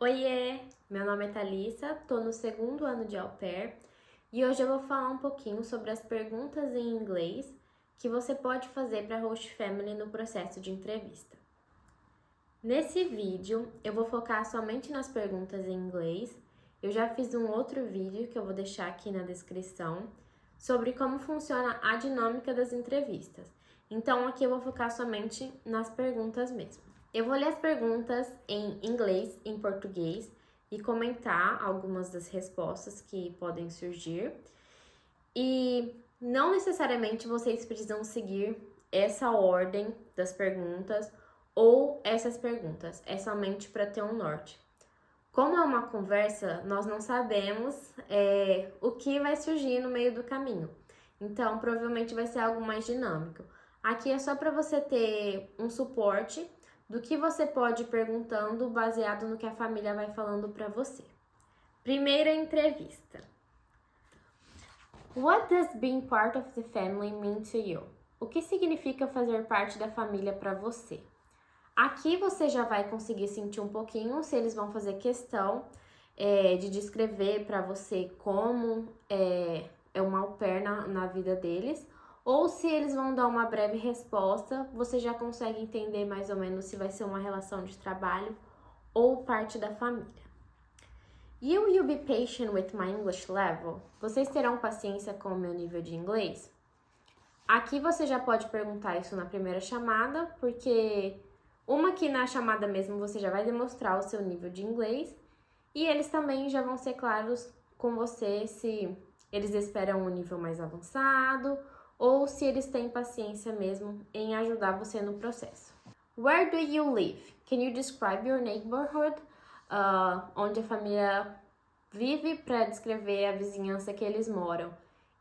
Oiê, meu nome é Thalissa, tô no segundo ano de au pair e hoje eu vou falar um pouquinho sobre as perguntas em inglês que você pode fazer para host family no processo de entrevista. Nesse vídeo eu vou focar somente nas perguntas em inglês. Eu já fiz um outro vídeo que eu vou deixar aqui na descrição sobre como funciona a dinâmica das entrevistas. Então aqui eu vou focar somente nas perguntas mesmo. Eu vou ler as perguntas em inglês, em português e comentar algumas das respostas que podem surgir. E não necessariamente vocês precisam seguir essa ordem das perguntas ou essas perguntas, é somente para ter um norte. Como é uma conversa, nós não sabemos o que vai surgir no meio do caminho. Então, provavelmente vai ser algo mais dinâmico. Aqui é só para você ter um suporte do que você pode ir perguntando baseado no que a família vai falando para você. Primeira entrevista. What does being part of the family mean to you? O que significa fazer parte da família para você? Aqui você já vai conseguir sentir um pouquinho se eles vão fazer questão de descrever para você como é uma au pair na vida deles, ou se eles vão dar uma breve resposta, você já consegue entender mais ou menos se vai ser uma relação de trabalho ou parte da família. Will be patient with my English level? Vocês terão paciência com o meu nível de inglês? Aqui você já pode perguntar isso na primeira chamada, porque que na chamada mesmo você já vai demonstrar o seu nível de inglês e eles também já vão ser claros com você se eles esperam um nível mais avançado ou se eles têm paciência mesmo em ajudar você no processo. Where do you live? Can you describe your neighborhood? Onde a família vive para descrever a vizinhança que eles moram.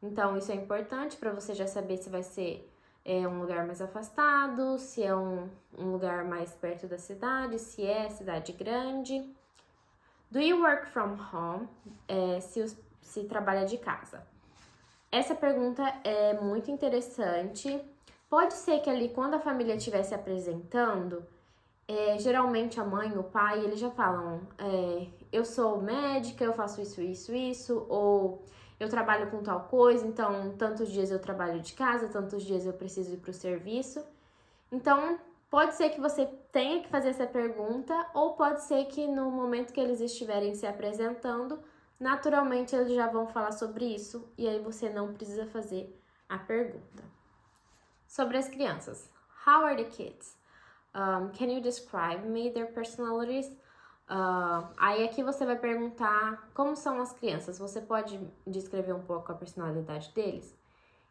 Então, isso é importante para você já saber se vai ser um lugar mais afastado, se é um lugar mais perto da cidade, se é cidade grande. Do you work from home? Se trabalha de casa. Essa pergunta é muito interessante. Pode ser que ali, quando a família estiver se apresentando, geralmente a mãe, o pai, eles já falam eu sou médica, eu faço isso, ou eu trabalho com tal coisa, então tantos dias eu trabalho de casa, tantos dias eu preciso ir para o serviço. Então, pode ser que você tenha que fazer essa pergunta, ou pode ser que no momento que eles estiverem se apresentando, naturalmente eles já vão falar sobre isso, e aí você não precisa fazer a pergunta. Sobre as crianças. How are the kids? Can you describe me their personalities? Aí aqui você vai perguntar como são as crianças. Você pode descrever um pouco a personalidade deles?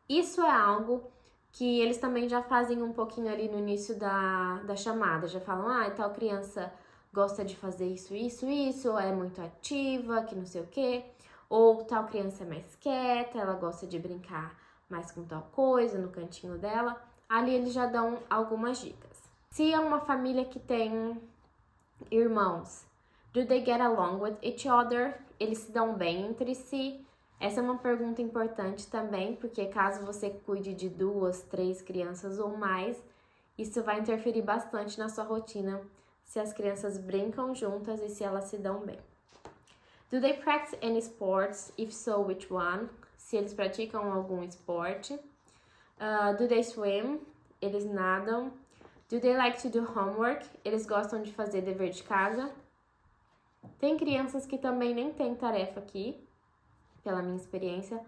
Isso é algo que eles também já fazem um pouquinho ali no início da chamada. Já falam, tal criança gosta de fazer isso, é muito ativa, que não sei o quê. Ou tal criança é mais quieta, ela gosta de brincar mais com tal coisa, no cantinho dela. Ali eles já dão algumas dicas. Se é uma família que tem irmãos, do they get along with each other? Eles se dão bem entre si? Essa é uma pergunta importante também, porque caso você cuide de 2, 3 crianças ou mais, isso vai interferir bastante na sua rotina, se as crianças brincam juntas e se elas se dão bem. Do they practice any sports? If so, which one? Se eles praticam algum esporte. Do they swim? Eles nadam. Do they like to do homework? Eles gostam de fazer dever de casa. Tem crianças que também nem têm tarefa aqui, pela minha experiência.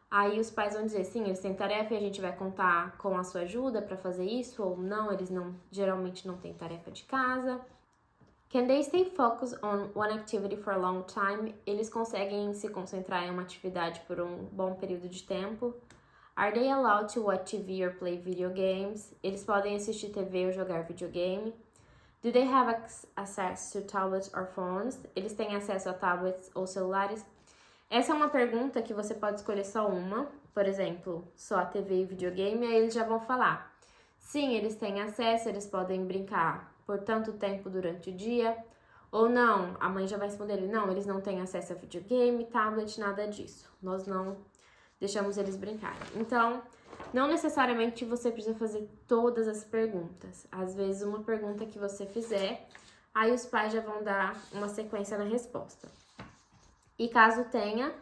Aí os pais vão dizer, sim, eles têm tarefa e a gente vai contar com a sua ajuda para fazer isso, ou não, eles geralmente não têm tarefa de casa. Can they stay focused on one activity for a long time? Eles conseguem se concentrar em uma atividade por um bom período de tempo. Are they allowed to watch TV or play video games? Eles podem assistir TV ou jogar videogame. Do they have access to tablets or phones? Eles têm acesso a tablets ou celulares? Essa é uma pergunta que você pode escolher só uma. Por exemplo, só a TV e videogame, aí eles já vão falar. Sim, eles têm acesso, eles podem brincar por tanto tempo durante o dia. Ou não, a mãe já vai responder, não, eles não têm acesso a videogame, tablet, nada disso. Nós não deixamos eles brincarem. Então, não necessariamente você precisa fazer todas as perguntas. Às vezes, uma pergunta que você fizer, Aí os pais já vão dar uma sequência na resposta. E caso tenha,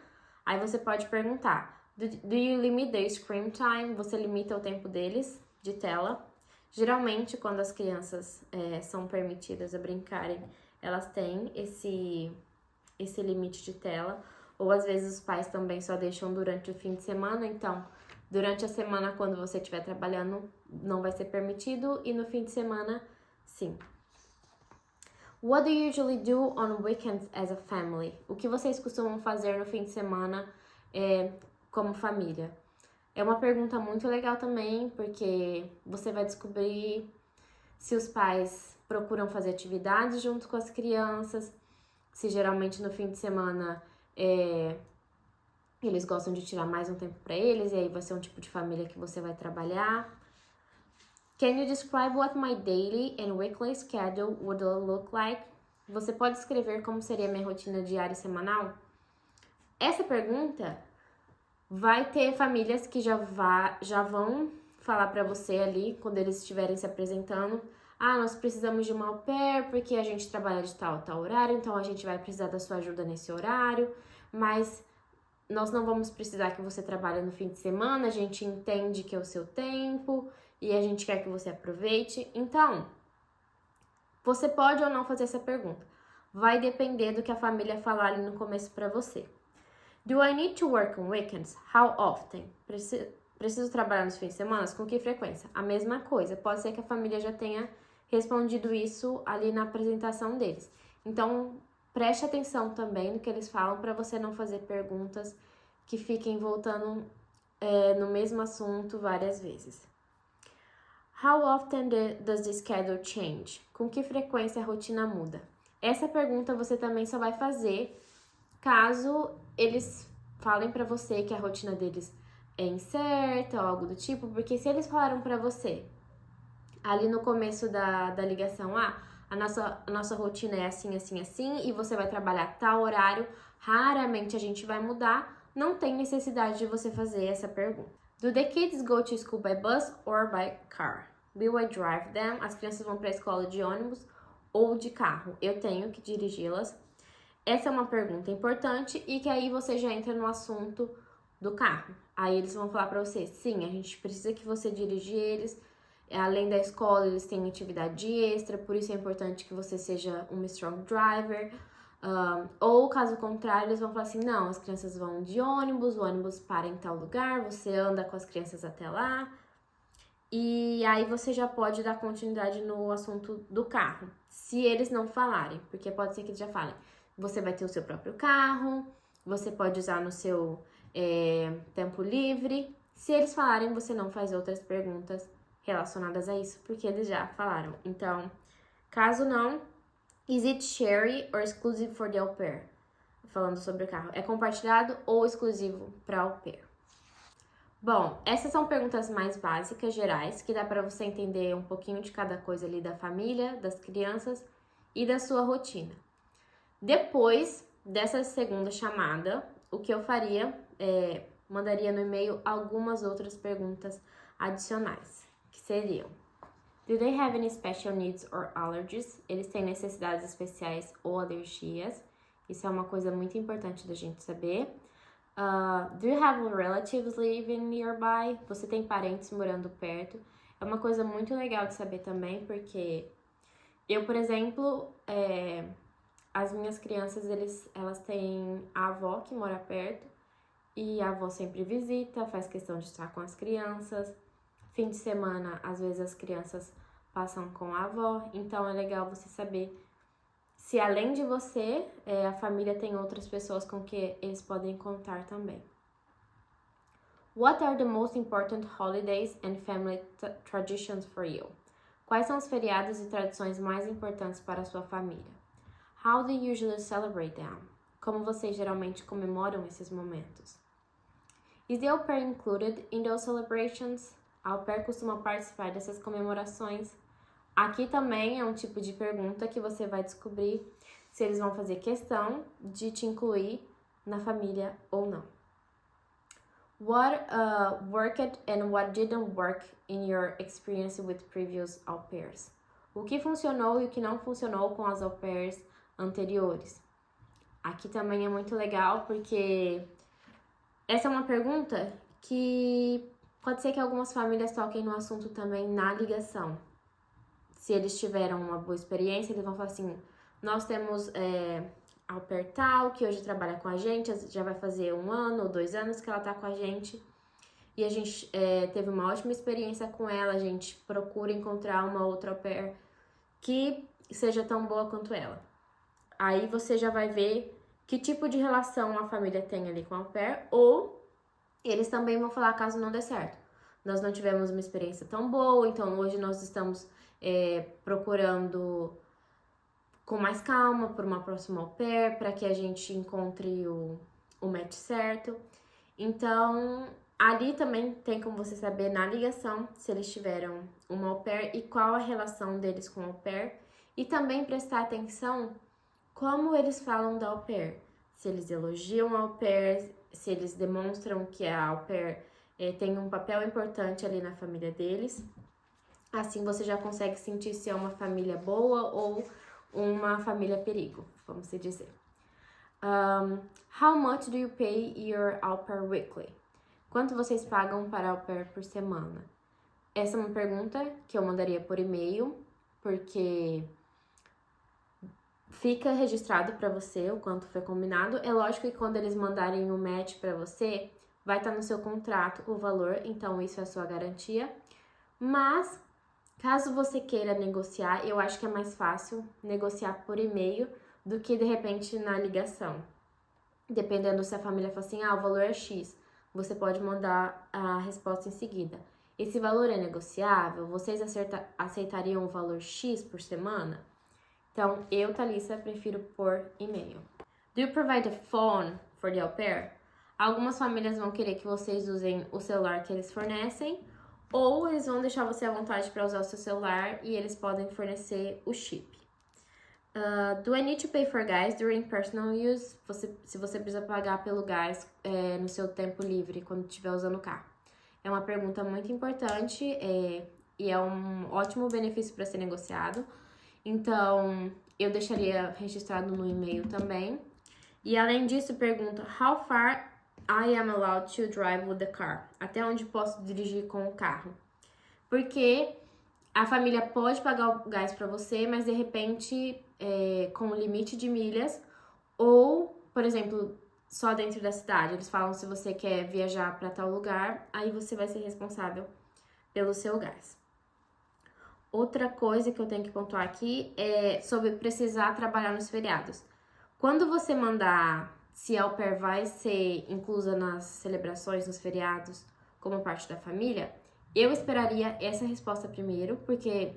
aí você pode perguntar: Do you limit the screen time? Você limita o tempo deles de tela? Geralmente, quando as crianças são permitidas a brincarem, elas têm esse limite de tela. Ou às vezes os pais também só deixam durante o fim de semana, então durante a semana, quando você estiver trabalhando, não vai ser permitido, e no fim de semana, sim. What do you usually do on weekends as a family? O que vocês costumam fazer no fim de semana como família? É uma pergunta muito legal também, porque você vai descobrir se os pais procuram fazer atividades junto com as crianças, se geralmente no fim de semana eles gostam de tirar mais um tempo para eles, e aí vai ser um tipo de família que você vai trabalhar. Can you describe what my daily and weekly schedule would look like? Você pode escrever como seria minha rotina diária e semanal? Essa pergunta vai ter famílias que já vão falar para você ali, quando eles estiverem se apresentando: ah, nós precisamos de uma au pair porque a gente trabalha de tal a tal horário, então a gente vai precisar da sua ajuda nesse horário, mas nós não vamos precisar que você trabalhe no fim de semana, a gente entende que é o seu tempo e a gente quer que você aproveite. Então, você pode ou não fazer essa pergunta. Vai depender do que a família falar ali no começo para você. Do I need to work on weekends? How often? Preciso trabalhar nos fins de semana? Com que frequência? A mesma coisa. Pode ser que a família já tenha respondido isso ali na apresentação deles. Então, preste atenção também no que eles falam para você não fazer perguntas que fiquem voltando no mesmo assunto várias vezes. How often does the schedule change? Com que frequência a rotina muda? Essa pergunta você também só vai fazer caso eles falem pra você que a rotina deles é incerta ou algo do tipo, porque se eles falaram pra você ali no começo da ligação, a nossa rotina é assim, assim, assim, e você vai trabalhar tal horário, raramente a gente vai mudar, não tem necessidade de você fazer essa pergunta. Do the kids go to school by bus or by car? Will I drive them? As crianças vão para a escola de ônibus ou de carro? Eu tenho que dirigi-las. Essa é uma pergunta importante e que aí você já entra no assunto do carro. Aí eles vão falar para você: sim, a gente precisa que você dirija eles. Além da escola, eles têm atividade extra, por isso é importante que você seja um strong driver. Ou caso contrário, eles vão falar assim: não, as crianças vão de ônibus, o ônibus para em tal lugar, você anda com as crianças até lá. E aí você já pode dar continuidade no assunto do carro, se eles não falarem, porque pode ser que eles já falem: você vai ter o seu próprio carro, você pode usar no seu tempo livre. Se eles falarem, você não faz outras perguntas relacionadas a isso, porque eles já falaram. Então, caso não, is it shared or exclusive for the au pair? Falando sobre o carro, é compartilhado ou exclusivo para au pair? Bom, essas são perguntas mais básicas, gerais, que dá para você entender um pouquinho de cada coisa ali da família, das crianças e da sua rotina. Depois dessa segunda chamada, o que eu faria mandaria no e-mail algumas outras perguntas adicionais, que seriam: do they have any special needs or allergies? Eles têm necessidades especiais ou alergias? Isso é uma coisa muito importante da gente saber. Do you have relatives living nearby? Você tem parentes morando perto? É uma coisa muito legal de saber também, porque eu, por exemplo, as minhas crianças, elas têm a avó que mora perto, e a avó sempre visita, faz questão de estar com as crianças. Fim de semana, às vezes as crianças passam com a avó, então é legal você saber se além de você, a família tem outras pessoas com que eles podem contar também. What are the most important holidays and family traditions for you? Quais são os feriados e tradições mais importantes para a sua família? How do you usually celebrate them? Como vocês geralmente comemoram esses momentos? Is the au pair included in those celebrations? A au pair costuma participar dessas comemorações? Aqui também é um tipo de pergunta que você vai descobrir se eles vão fazer questão de te incluir na família ou não. What worked and what didn't work in your experience with previous au pairs? O que funcionou e o que não funcionou com as au pairs anteriores. Aqui também é muito legal porque essa é uma pergunta que pode ser que algumas famílias toquem no assunto também na ligação. Se eles tiveram uma boa experiência, eles vão falar assim, nós temos au pair tal, que hoje trabalha com a gente, já vai fazer 1 ano ou 2 anos que ela tá com a gente. E a gente teve uma ótima experiência com ela, a gente procura encontrar uma outra au pair que seja tão boa quanto ela. Aí você já vai ver que tipo de relação a família tem ali com a au pair, ou eles também vão falar caso não dê certo. Nós não tivemos uma experiência tão boa, então hoje nós estamos procurando com mais calma por uma próxima au pair, para que a gente encontre o match certo. Então, ali também tem como você saber na ligação se eles tiveram uma au pair e qual a relação deles com a au pair. E também prestar atenção como eles falam da au pair. Se eles elogiam a au pair, se eles demonstram que a au pair tem um papel importante ali na família deles. Assim você já consegue sentir se é uma família boa ou uma família perigo, vamos dizer. How much do you pay your au pair weekly? Quanto vocês pagam para au pair por semana? Essa é uma pergunta que eu mandaria por e-mail, porque fica registrado para você o quanto foi combinado. É lógico que quando eles mandarem o match para você, vai estar no seu contrato o valor, então isso é a sua garantia. Mas, caso você queira negociar, eu acho que é mais fácil negociar por e-mail do que de repente na ligação. Dependendo se a família fala assim, o valor é X, você pode mandar a resposta em seguida. Esse valor é negociável? Vocês aceitariam o valor X por semana? Então, eu, Thalissa, prefiro por e-mail. Do you provide a phone for the au pair? Algumas famílias vão querer que vocês usem o celular que eles fornecem, ou eles vão deixar você à vontade para usar o seu celular e eles podem fornecer o chip. Do I need to pay for gas during personal use? Se você precisa pagar pelo gás no seu tempo livre, quando estiver usando o carro. É uma pergunta muito importante e é um ótimo benefício para ser negociado. Então, eu deixaria registrado no e-mail também. E além disso, pergunta how far I am allowed to drive with the car? Até onde posso dirigir com o carro? Porque a família pode pagar o gás para você, mas de repente com o limite de milhas, ou, por exemplo, só dentro da cidade. Eles falam se você quer viajar para tal lugar, aí você vai ser responsável pelo seu gás. Outra coisa que eu tenho que pontuar aqui é sobre precisar trabalhar nos feriados. Quando você mandar se a au pair vai ser inclusa nas celebrações, nos feriados, como parte da família, eu esperaria essa resposta primeiro, porque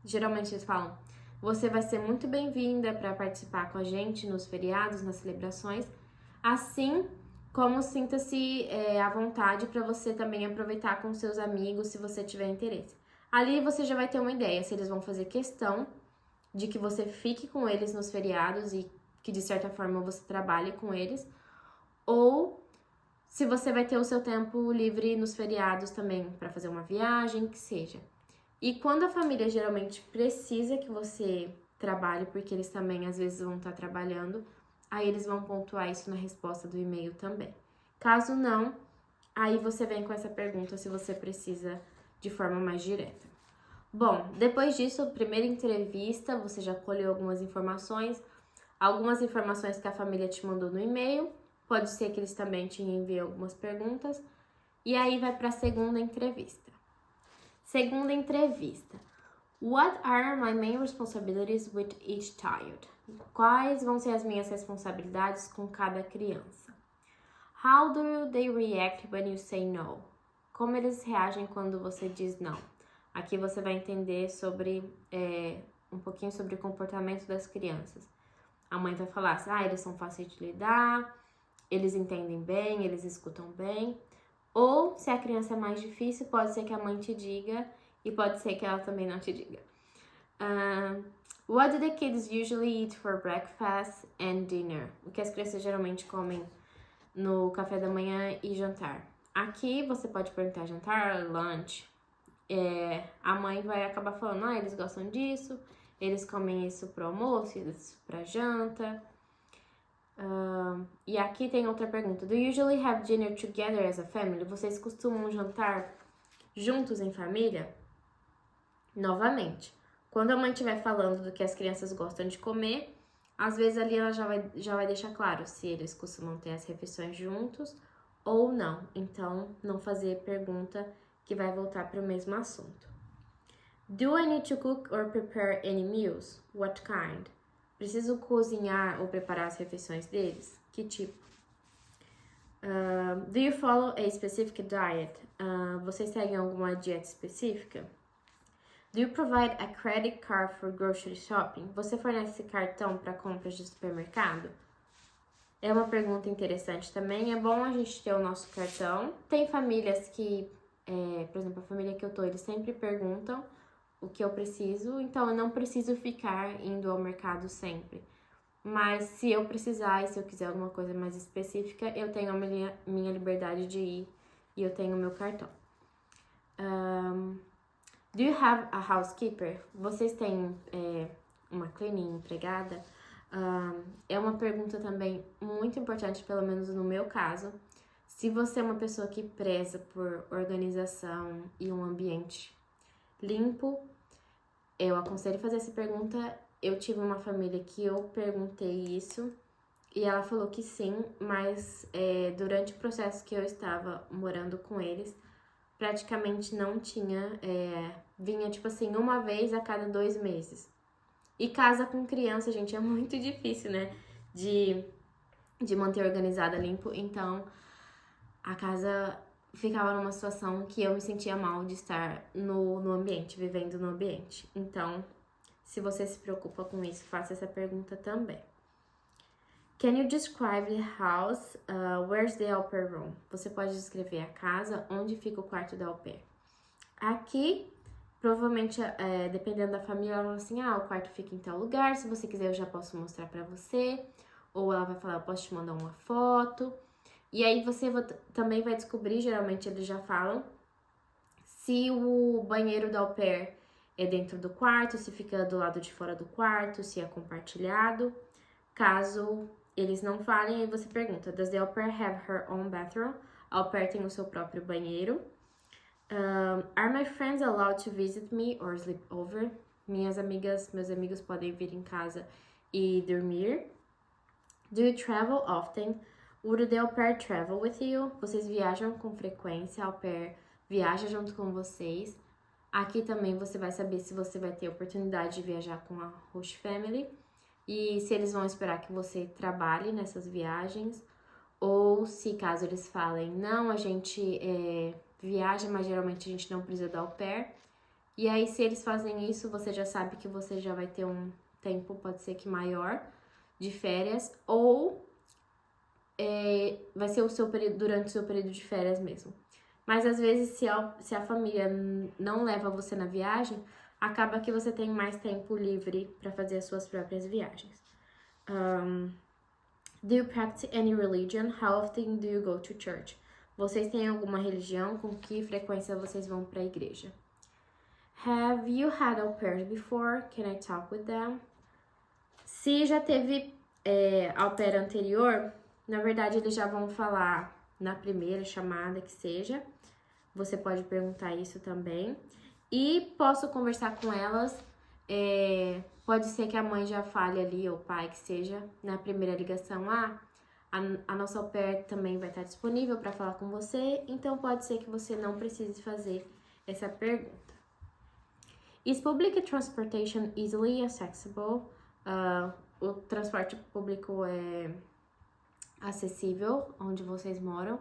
geralmente eles falam, você vai ser muito bem-vinda para participar com a gente nos feriados, nas celebrações, assim como sinta-se à vontade para você também aproveitar com seus amigos, se você tiver interesse. Ali você já vai ter uma ideia se eles vão fazer questão de que você fique com eles nos feriados e que de certa forma você trabalhe com eles, ou se você vai ter o seu tempo livre nos feriados também para fazer uma viagem, que seja. E quando a família geralmente precisa que você trabalhe, porque eles também às vezes vão estar trabalhando, aí eles vão pontuar isso na resposta do e-mail também. Caso não, aí você vem com essa pergunta se você precisa de forma mais direta. Bom, depois disso, primeira entrevista, você já colheu algumas informações que a família te mandou no e-mail, pode ser que eles também te enviem algumas perguntas, e aí vai para a segunda entrevista. Segunda entrevista. What are my main responsibilities with each child? Quais vão ser as minhas responsabilidades com cada criança? How do they react when you say no? Como eles reagem quando você diz não? Aqui você vai entender sobre um pouquinho sobre o comportamento das crianças. A mãe vai falar assim, eles são fáceis de lidar, eles entendem bem, eles escutam bem. Ou, se a criança é mais difícil, pode ser que a mãe te diga e pode ser que ela também não te diga. What do the kids usually eat for breakfast and dinner? O que as crianças geralmente comem no café da manhã e jantar. Aqui você pode perguntar jantar, lunch, a mãe vai acabar falando, eles gostam disso, eles comem isso pro almoço, isso pra janta. E aqui tem outra pergunta. Do you usually have dinner together as a family? Vocês costumam jantar juntos em família? Novamente, quando a mãe estiver falando do que as crianças gostam de comer, às vezes ali ela já vai deixar claro se eles costumam ter as refeições juntos ou não. Então, não fazer pergunta que vai voltar para o mesmo assunto. Do I need to cook or prepare any meals? What kind? Preciso cozinhar ou preparar as refeições deles? Que tipo? Do you follow a specific diet? Vocês seguem alguma dieta específica? Do you provide a credit card for grocery shopping? Você fornece cartão para compras de supermercado? É uma pergunta interessante também. É bom a gente ter o nosso cartão. Tem famílias que, por exemplo, a família que eu tô, eles sempre perguntam o que eu preciso, então eu não preciso ficar indo ao mercado sempre. Mas se eu precisar e se eu quiser alguma coisa mais específica, eu tenho a minha liberdade de ir e eu tenho o meu cartão. Do you have a housekeeper? Vocês têm uma cleaning empregada? É uma pergunta também muito importante, pelo menos no meu caso. Se você é uma pessoa que preza por organização e um ambiente limpo, eu aconselho fazer essa pergunta. Eu tive uma família que eu perguntei isso e ela falou que sim, mas durante o processo que eu estava morando com eles, praticamente não tinha, vinha tipo assim, uma vez a cada 2 meses. E casa com criança, gente, é muito difícil, né, de manter organizada, limpo, então a casa ficava numa situação que eu me sentia mal de estar no ambiente, vivendo no ambiente. Então, se você se preocupa com isso, faça essa pergunta também. Can you describe the house? Where's the au pair room? Você pode descrever a casa, onde fica o quarto da au pair. Aqui, provavelmente, dependendo da família, ela vai assim, o quarto fica em tal lugar, se você quiser eu já posso mostrar pra você. Ou ela vai falar, eu posso te mandar uma foto. E aí você também vai descobrir, geralmente eles já falam, se o banheiro da au pair é dentro do quarto, se fica do lado de fora do quarto, se é compartilhado. Caso eles não falem, aí você pergunta, does the au pair have her own bathroom? A au pair tem o seu próprio banheiro. Are my friends allowed to visit me or sleep over? Meus amigos podem vir em casa e dormir. Do you travel often? Would the au pair travel with you? Vocês viajam com frequência, a au pair viaja junto com vocês. Aqui também você vai saber se você vai ter oportunidade de viajar com a host family e se eles vão esperar que você trabalhe nessas viagens, ou se caso eles falem, não, a gente viaja, mas geralmente a gente não precisa da au pair. E aí, se eles fazem isso, você já sabe que você já vai ter um tempo, pode ser que maior, de férias, ou vai ser o seu período, durante o seu período de férias mesmo. Mas às vezes, se a família não leva você na viagem, acaba que você tem mais tempo livre para fazer as suas próprias viagens. Do you practice any religion? How often do you go to church? Vocês têm alguma religião? Com que frequência vocês vão para a igreja? Have you had au pairs before? Can I talk with them? Se já teve au pair anterior, na verdade eles já vão falar na primeira chamada que seja. Você pode perguntar isso também. E posso conversar com elas. Pode ser que a mãe já fale ali, ou o pai, que seja, na primeira ligação. A nossa au pair também vai estar disponível para falar com você. Então, pode ser que você não precise fazer essa pergunta. Is public transportation easily accessible? O transporte público é acessível onde vocês moram.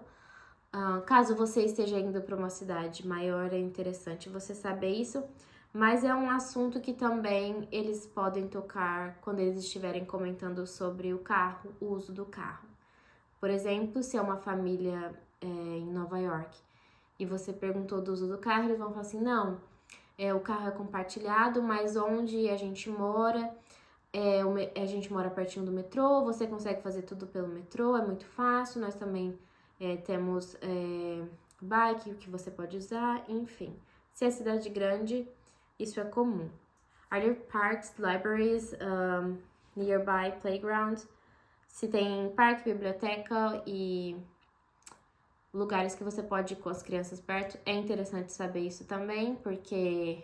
Caso você esteja indo para uma cidade maior, é interessante você saber isso, mas é um assunto que também eles podem tocar quando eles estiverem comentando sobre o carro, o uso do carro. Por exemplo, se é uma família em Nova York e você perguntou do uso do carro, eles vão falar assim, não, o carro é compartilhado, mas onde a gente mora, a gente mora pertinho do metrô, você consegue fazer tudo pelo metrô, é muito fácil, nós também temos bike que você pode usar, enfim. Se é cidade grande, isso é comum. Are there parks, libraries, nearby playground? Se tem parque, biblioteca e lugares que você pode ir com as crianças perto, é interessante saber isso também, porque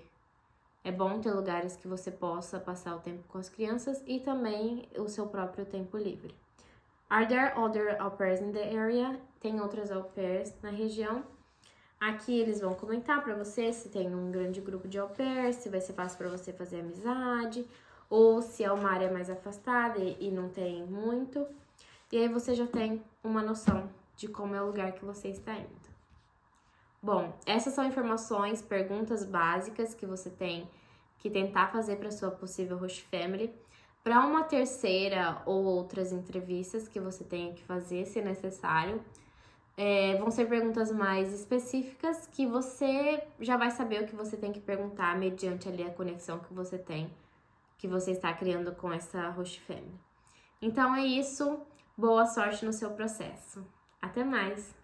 é bom ter lugares que você possa passar o tempo com as crianças e também o seu próprio tempo livre. Are there other au pairs in the area? Tem outras au pairs na região? Aqui eles vão comentar para você se tem um grande grupo de au pairs, se vai ser fácil para você fazer amizade, ou se é uma área mais afastada e não tem muito. E aí você já tem uma noção de como é o lugar que você está indo. Bom, essas são informações, perguntas básicas que você tem que tentar fazer para sua possível host family. Para uma terceira ou outras entrevistas que você tenha que fazer, se necessário, vão ser perguntas mais específicas que você já vai saber o que você tem que perguntar mediante ali a conexão que você tem, que você está criando com essa host family. Então é isso, boa sorte no seu processo. Até mais!